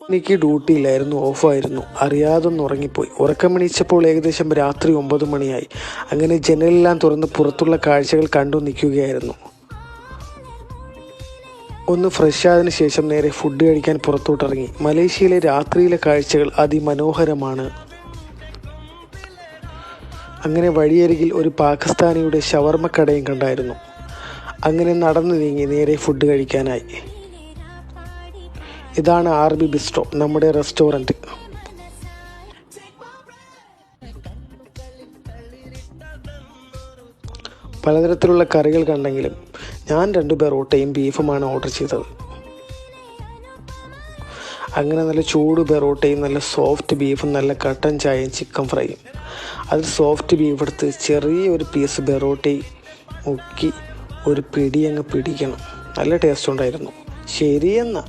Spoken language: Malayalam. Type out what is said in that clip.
എനിക്ക് ഡ്യൂട്ടിയില്ലായിരുന്നു, ഓഫായിരുന്നു. അറിയാതൊന്ന് ഉറങ്ങിപ്പോയി. ഉറക്കമെണീച്ചപ്പോൾ ഏകദേശം രാത്രി 9 മണിയായി. അങ്ങനെ ജനലെല്ലാം തുറന്ന് പുറത്തുള്ള കാഴ്ചകൾ കണ്ടു നിൽക്കുകയായിരുന്നു. ഒന്ന് ഫ്രഷ് ആയതിനു ശേഷം നേരെ ഫുഡ് കഴിക്കാൻ പുറത്തോട്ടിറങ്ങി. മലേഷ്യയിലെ രാത്രിയിലെ കാഴ്ചകൾ അതിമനോഹരമാണ്. അങ്ങനെ വഴിയരികിൽ ഒരു പാകിസ്ഥാനിയുടെ ഷവർമ്മ കടയും കണ്ടായിരുന്നു. അങ്ങനെ നടന്നു നീങ്ങി നേരെ ഫുഡ് കഴിക്കാനായി. ഇതാണ് RB ബിസ്ട്രോ, നമ്മുടെ റെസ്റ്റോറൻറ്റ്. പലതരത്തിലുള്ള കറികൾ കണ്ടെങ്കിലും ഞാൻ 2 ബെറോട്ടയും ബീഫുമാണ് ഓർഡർ ചെയ്തത്. അങ്ങനെ നല്ല ചൂട് ബെറോട്ടയും നല്ല സോഫ്റ്റ് ബീഫും നല്ല കട്ടൻ ചായയും ചിക്കൻ ഫ്രൈയും. അതിൽ സോഫ്റ്റ് ബീഫ് എടുത്ത് ചെറിയൊരു പീസ് ബെറോട്ടയും മുക്കി ഒരു പിടി അങ്ങ് പിടിക്കണം. നല്ല ടേസ്റ്റ് ഉണ്ടായിരുന്നു. ശരിയെന്നാ.